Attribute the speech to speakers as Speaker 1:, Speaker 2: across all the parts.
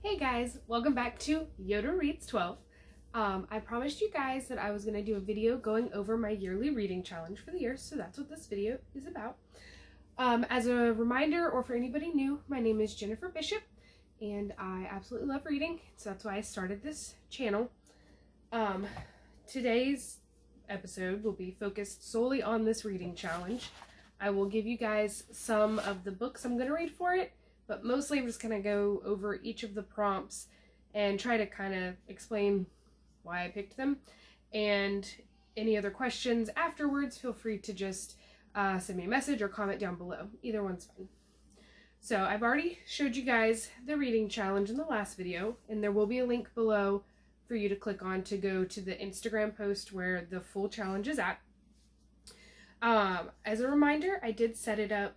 Speaker 1: Hey guys, welcome back to Yoda Reads 12. I promised you guys that I was going to do a video going over my yearly reading challenge for the year, so that's what this video is about. As a reminder, or for anybody new, my name is Jennifer Bishop, and I absolutely love reading, so that's why I started this channel. Today's episode will be focused solely on this reading challenge. I will give you guys some of the books I'm going to read for it, but mostly I'm just going to go over each of the prompts and try to kind of explain why I picked them. And any other questions afterwards, feel free to just send me a message or comment down below. Either one's fine. So I've already showed you guys the reading challenge in the last video, and there will be a link below for you to click on to go to the Instagram post where the full challenge is at. As a reminder, I did set it up.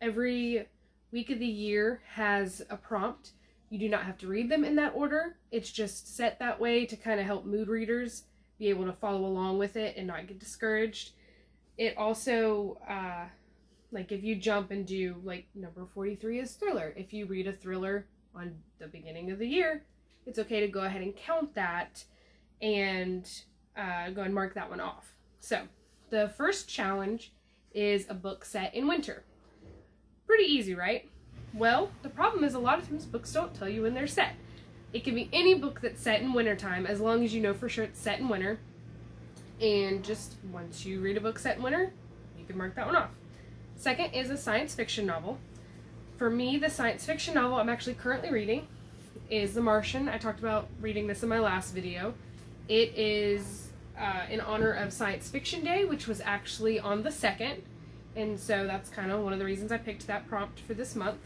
Speaker 1: Every week of the year has a prompt. You do not have to read them in that order. It's just set that way to kind of help mood readers be able to follow along with it and not get discouraged. It also, like if you jump and do, like number 43 is thriller. If you read a thriller on the beginning of the year, it's okay to go ahead and count that and go and mark that one off. So the first challenge is a book set in winter. Pretty easy, right? Well, the problem is a lot of times books don't tell you when they're set. It can be any book that's set in wintertime, as long as you know for sure it's set in winter. And just once you read a book set in winter, you can mark that one off. Second is a science fiction novel. For me, the science fiction novel I'm actually currently reading is The Martian. I talked about reading this in my last video. It is in honor of Science Fiction Day, which was actually on the 2nd. And so that's kind of one of the reasons I picked that prompt for this month.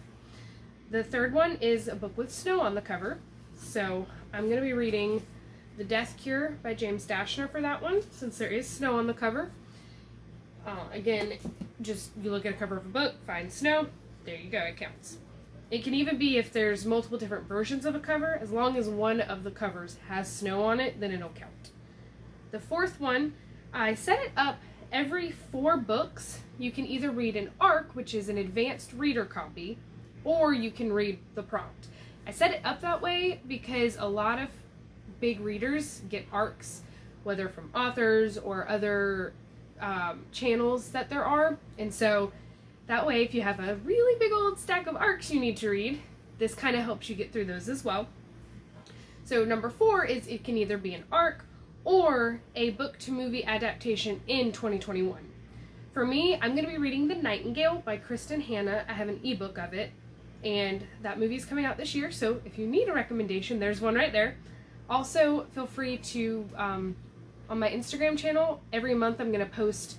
Speaker 1: The third one is a book with snow on the cover. So I'm going to be reading The Death Cure by James Dashner for that one, since there is snow on the cover. Again, just you look at a cover of a book, find snow, there you go, it counts. It can even be if there's multiple different versions of a cover, as long as one of the covers has snow on it, then it'll count. The fourth one, I set it up every 4 books. You can either read an ARC, which is an advanced reader copy, or you can read the prompt. I set it up that way because a lot of big readers get ARCs, whether from authors or other channels that there are. And so that way, if you have a really big old stack of ARCs you need to read, this kind of helps you get through those as well. So number 4 is it can either be an ARC or a book-to-movie adaptation in 2021. For me, I'm going to be reading The Nightingale by Kristen Hanna. I have an ebook of it, and that movie's coming out this year, so if you need a recommendation, there's one right there. Also, feel free to, on my Instagram channel, every month I'm going to post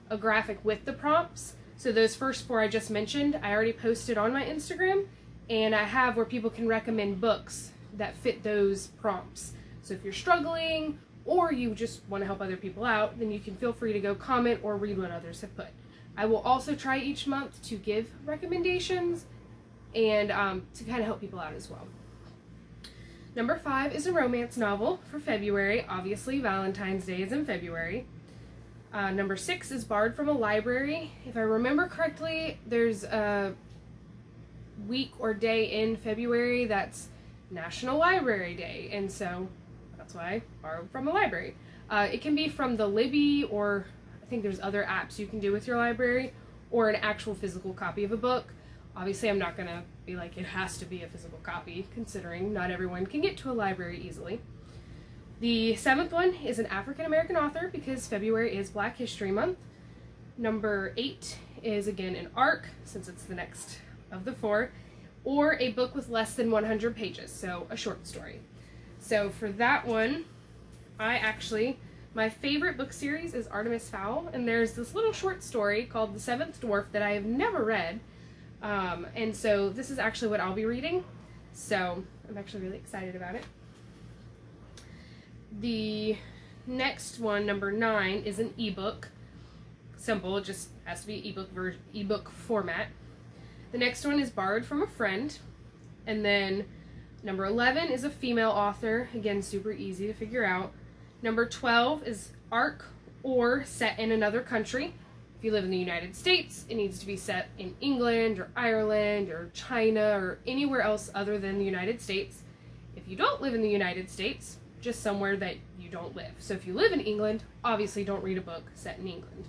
Speaker 1: a graphic with the prompts. So those first 4 I just mentioned, I already posted on my Instagram, and I have where people can recommend books that fit those prompts. So if you're struggling, or you just want to help other people out, then you can feel free to go comment or read what others have put. I will also try each month to give recommendations and to kind of help people out as well. Number 5 is a romance novel for February. Obviously, Valentine's Day is in February. Number 6 is borrowed from a library. If I remember correctly, there's a week or day in February that's National Library Day, and so that's why I borrowed from a library. It can be from the Libby, or I think there's other apps you can do with your library, or an actual physical copy of a book. Obviously, I'm not going to be like it has to be a physical copy, considering not everyone can get to a library easily. The 7th one is an African-American author, because February is Black History Month. Number 8 is, again, an ARC, since it's the next of the 4, or a book with less than 100 pages, so a short story. So for that one, my favorite book series is Artemis Fowl, and there's this little short story called The Seventh Dwarf that I have never read, and so this is actually what I'll be reading, so I'm actually really excited about it. The next one, number 9, is an ebook. Simple, it just has to be ebook format. The next one is borrowed from a friend, and then number 11 is a female author. Again, super easy to figure out. Number 12 is ARC or set in another country. If you live in the United States, it needs to be set in England or Ireland or China or anywhere else other than the United States. you don't live in the United States, just somewhere that you don't live. So if you live in England, obviously don't read a book set in England.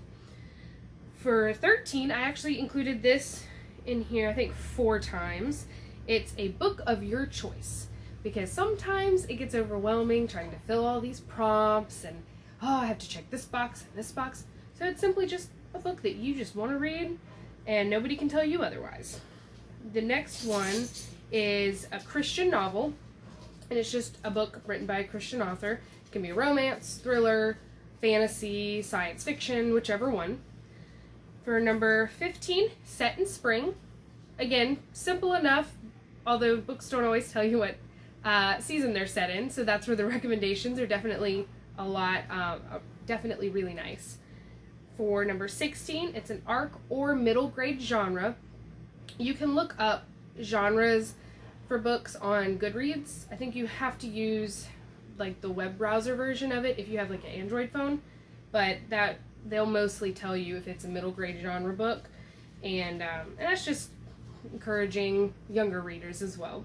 Speaker 1: For 13, I actually included this in here, I think 4 times. It's a book of your choice, because sometimes it gets overwhelming trying to fill all these prompts and, oh, I have to check this box and this box. So it's simply just a book that you just want to read and nobody can tell you otherwise. The next one is a Christian novel, and it's just a book written by a Christian author. It can be a romance, thriller, fantasy, science fiction, whichever one. For number 15, Set in Spring. Again, simple enough, although books don't always tell you what season they're set in, so that's where the recommendations are definitely definitely really nice. For number 16, it's an arc or middle grade genre. You can look up genres for books on Goodreads. I think you have to use like the web browser version of it if you have like an Android phone, but that they'll mostly tell you if it's a middle grade genre book, and that's just encouraging younger readers as well.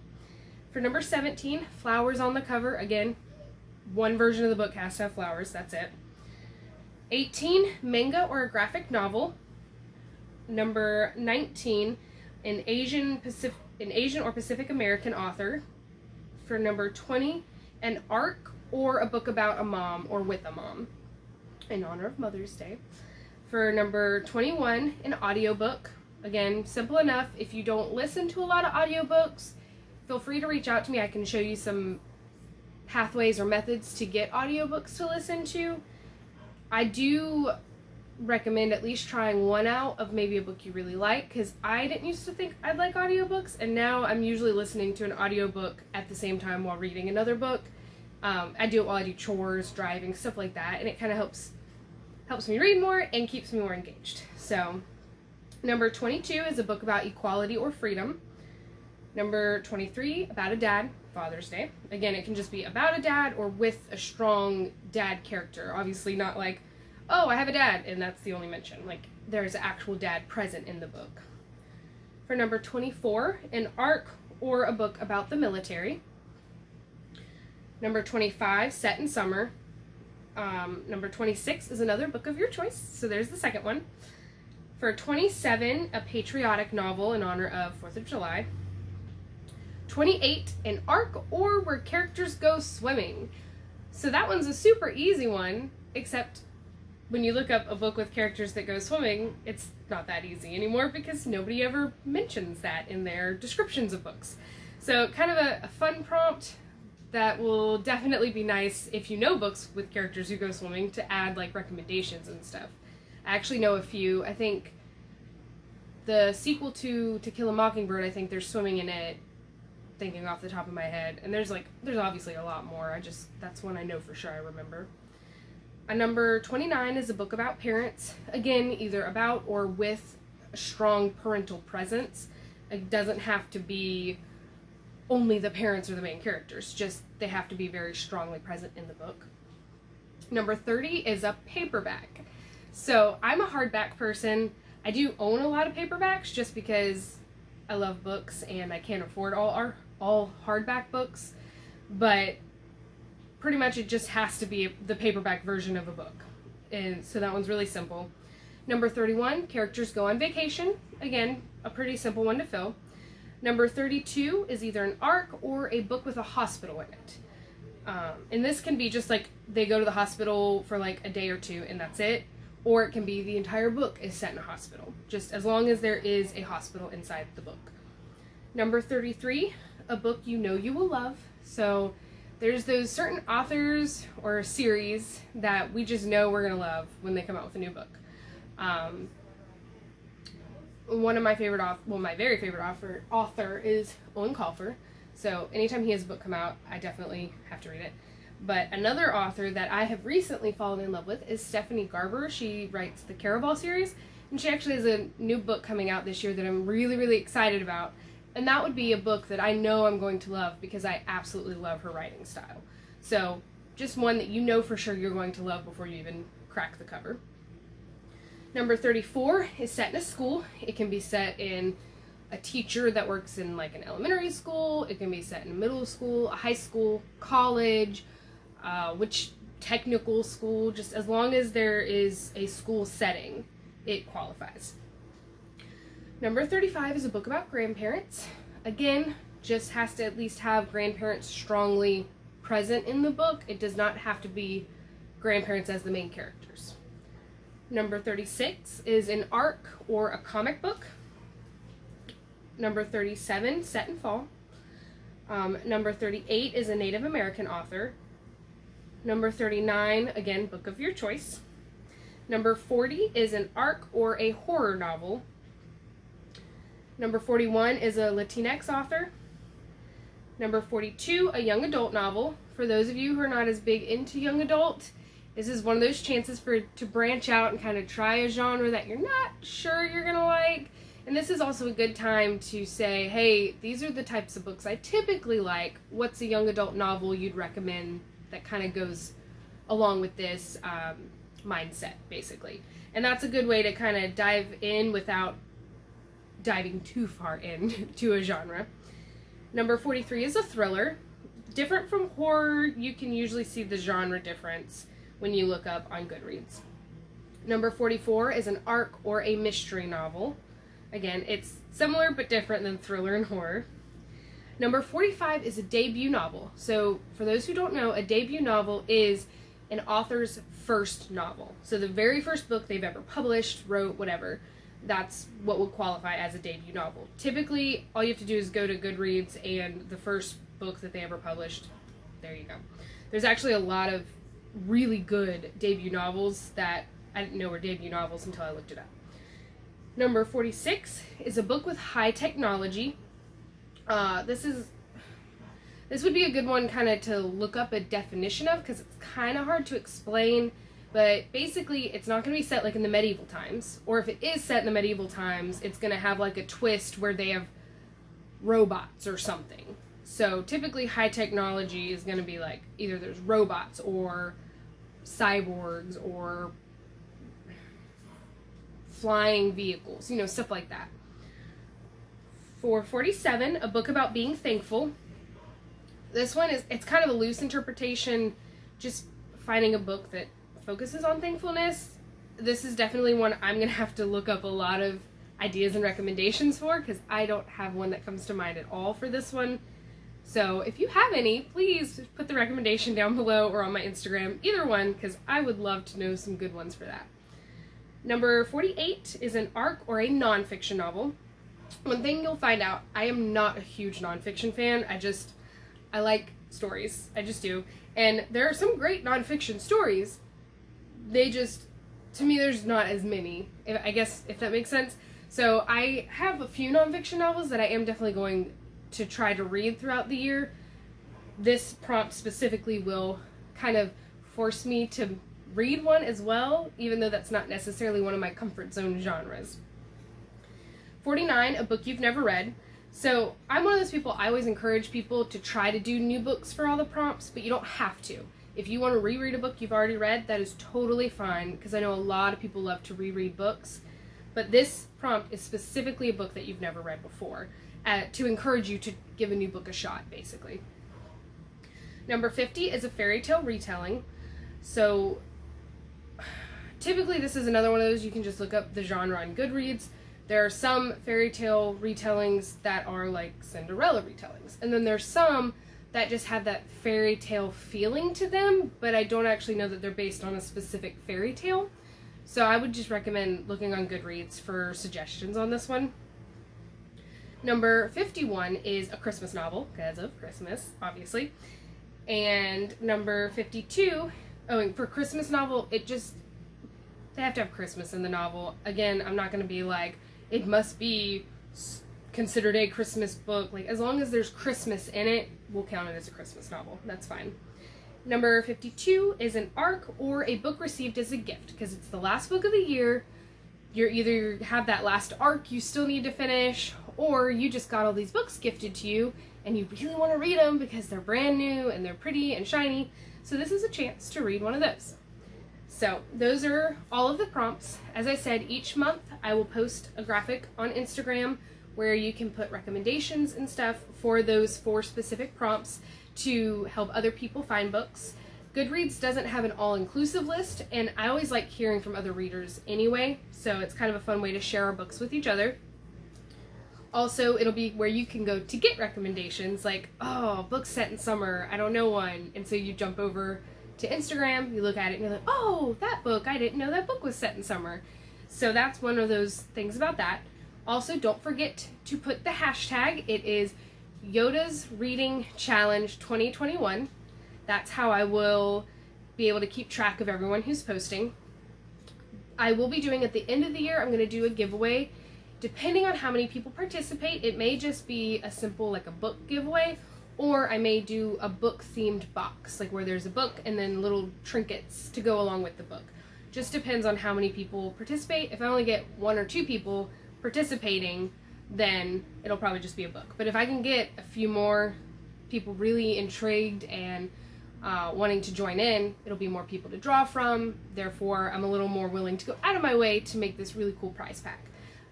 Speaker 1: For number 17, flowers on the cover. Again, one version of the book has to have flowers, that's it. 18, manga or a graphic novel. Number 19, an Asian or Pacific American author. For number 20, an arc or a book about a mom or with a mom, in honor of Mother's Day. For number 21, an audiobook. Again, simple enough. If you don't listen to a lot of audiobooks, feel free to reach out to me. I can show you some pathways or methods to get audiobooks to listen to. I do recommend at least trying one out of maybe a book you really like, because I didn't used to think I'd like audiobooks, and now I'm usually listening to an audiobook at the same time while reading another book. I do it while I do chores, driving, stuff like that, and it kind of helps me read more and keeps me more engaged. So number 22 is a book about equality or freedom. Number 23, about a dad, Father's Day. Again, it can just be about a dad or with a strong dad character. Obviously not like, oh, I have a dad, and that's the only mention. Like, there's an actual dad present in the book. For number 24, an arc or a book about the military. Number 25, set in summer. Number 26 is another book of your choice, so there's the second one. For 27, a patriotic novel in honor of 4th of July. 28, an arc or where characters go swimming. So that one's a super easy one, except when you look up a book with characters that go swimming, it's not that easy anymore because nobody ever mentions that in their descriptions of books. So kind of a fun prompt that will definitely be nice if you know books with characters who go swimming to add like recommendations and stuff. I actually know a few. I think the sequel to Kill a Mockingbird, I think there's swimming in it, thinking off the top of my head, and there's obviously a lot more. That's one I know for sure I remember. A number 29 is a book about parents. Again, either about or with a strong parental presence. It doesn't have to be only the parents are the main characters, just they have to be very strongly present in the book. Number 30 is a paperback. So I'm a hardback person. I do own a lot of paperbacks just because I love books and I can't afford all hardback books, but pretty much it just has to be the paperback version of a book. And so that one's really simple. Number 31, characters go on vacation. Again, a pretty simple one to fill. Number 32 is either an arc or a book with a hospital in it. And this can be just like they go to the hospital for like a day or two and that's it. Or it can be the entire book is set in a hospital, just as long as there is a hospital inside the book. Number 33, a book you know you will love. So there's those certain authors or series that we just know we're going to love when they come out with a new book. One of my favorite my very favorite author is Owen Colfer. So anytime he has a book come out, I definitely have to read it. But another author that I have recently fallen in love with is Stephanie Garber. She writes the Caraval series, and she actually has a new book coming out this year that I'm really, really excited about. And that would be a book that I know I'm going to love because I absolutely love her writing style. So just one that you know for sure you're going to love before you even crack the cover. Number 34 is set in a school. It can be set in a teacher that works in like an elementary school. It can be set in middle school, a high school, college, which technical school, just as long as there is a school setting, it qualifies. Number 35 is a book about grandparents. Again, just has to at least have grandparents strongly present in the book. It does not have to be grandparents as the main characters. Number 36 is an arc or a comic book. Number 37, set in fall. Number 38 is a Native American author. Number 39, again, book of your choice. Number 40 is an arc or a horror novel. Number 41 is a Latinx author. Number 42, a young adult novel. For those of you who are not as big into young adult, this is one of those chances to branch out and kind of try a genre that you're not sure you're going to like. And this is also a good time to say, hey, these are the types of books I typically like. What's a young adult novel you'd recommend that kind of goes along with this mindset, basically? And that's a good way to kind of dive in without diving too far into a genre. Number 43 is a thriller. Different from horror, you can usually see the genre difference when you look up on Goodreads. Number 44 is an arc or a mystery novel. Again, it's similar but different than thriller and horror. Number 45 is a debut novel. So for those who don't know, a debut novel is an author's first novel. So the very first book they've ever published, wrote, whatever. That's what would qualify as a debut novel. Typically, all you have to do is go to Goodreads and the first book that they ever published, there you go. There's actually a lot of really good debut novels that I didn't know were debut novels until I looked it up. Number 46 is a book with high technology. This would be a good one kind of to look up a definition of, because it's kind of hard to explain. But basically, it's not going to be set like in the medieval times. Or if it is set in the medieval times, it's going to have like a twist where they have robots or something. So typically high technology is going to be like either there's robots or cyborgs or flying vehicles, stuff like that. For 47, a book about being thankful. This one it's kind of a loose interpretation, just finding a book that focuses on thankfulness. This is definitely one I'm going to have to look up a lot of ideas and recommendations for, because I don't have one that comes to mind at all for this one. So if you have any, please put the recommendation down below or on my Instagram, either one, because I would love to know some good ones for that. Number 48 is an arc or a nonfiction novel. One thing you'll find out, I am not a huge nonfiction fan. I like stories. I just do. And there are some great nonfiction stories. To me, there's not as many, I guess, if that makes sense. So I have a few nonfiction novels that I am definitely going to try to read throughout the year. This prompt specifically will kind of force me to read one as well, even though that's not necessarily one of my comfort zone genres. 49, a book you've never read. So I'm one of those people, I always encourage people to try to do new books for all the prompts, but you don't have to. If you want to reread a book you've already read, that is totally fine, because I know a lot of people love to reread books. But this prompt is specifically a book that you've never read before, to encourage you to give a new book a shot, basically. Number 50 is a fairy tale retelling. So typically this is another one of those, you can just look up the genre on Goodreads. There are some fairy tale retellings that are like Cinderella retellings, and then there's some that just have that fairy tale feeling to them, but I don't actually know that they're based on a specific fairy tale. So I would just recommend looking on Goodreads for suggestions on this one. Number 51 is a Christmas novel, because of Christmas, obviously. And number 52, for Christmas novel, they have to have Christmas in the novel. Again, I'm not going to be like, it must be considered a Christmas book. Like, as long as there's Christmas in it, we'll count it as a Christmas novel. That's fine. Number 52 is an arc or a book received as a gift, because it's the last book of the year. You're either have that last arc you still need to finish, or you just got all these books gifted to you and you really want to read them because they're brand new and they're pretty and shiny. So this is a chance to read one of those. So those are all of the prompts. As I said, each month I will post a graphic on Instagram where you can put recommendations and stuff for those 4 specific prompts to help other people find books. Goodreads doesn't have an all-inclusive list, and I always like hearing from other readers anyway, so it's kind of a fun way to share our books with each other. Also, it'll be where you can go to get recommendations, like, oh, book set in summer, I don't know one, and so you jump over to Instagram, you look at it, and you're like, oh, that book, I didn't know that book was set in summer. So that's one of those things about that. Also, don't forget to put the hashtag. It is Yoda's Reading Challenge 2021. That's how I will be able to keep track of everyone who's posting. I will be doing at the end of the year, I'm going to do a giveaway. Depending on how many people participate, it may just be a simple, like a book giveaway, or I may do a book themed box, like where there's a book and then little trinkets to go along with the book. Just depends on how many people participate. If I only get 1 or 2 people participating, then it'll probably just be a book. But if I can get a few more people really intrigued and wanting to join in, it'll be more people to draw from. Therefore, I'm a little more willing to go out of my way to make this really cool prize pack.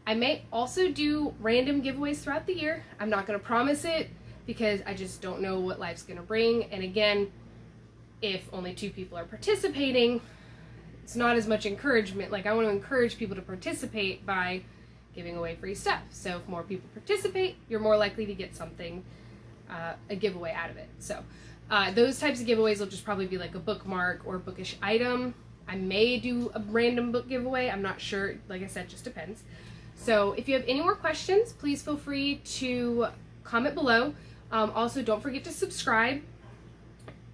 Speaker 1: I may also do random giveaways throughout the year. I'm not going to promise it because I just don't know what life's going to bring. And again, if only 2 people are participating, it's not as much encouragement. Like, I want to encourage people to participate by giving away free stuff. So if more people participate, you're more likely to get something, a giveaway out of it. So those types of giveaways will just probably be like a bookmark or a bookish item. I may do a random book giveaway. I'm not sure. Like I said, just depends. So if you have any more questions, please feel free to comment below. Also, don't forget to subscribe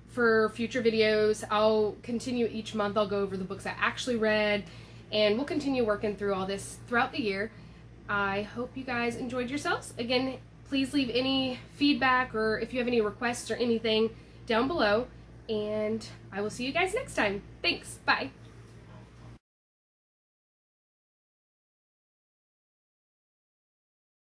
Speaker 1: for future videos. I'll continue each month. I'll go over the books I actually read, and we'll continue working through all this throughout the year. I hope you guys enjoyed yourselves. Again, please leave any feedback or if you have any requests or anything down below, and I will see you guys next time. Thanks. Bye.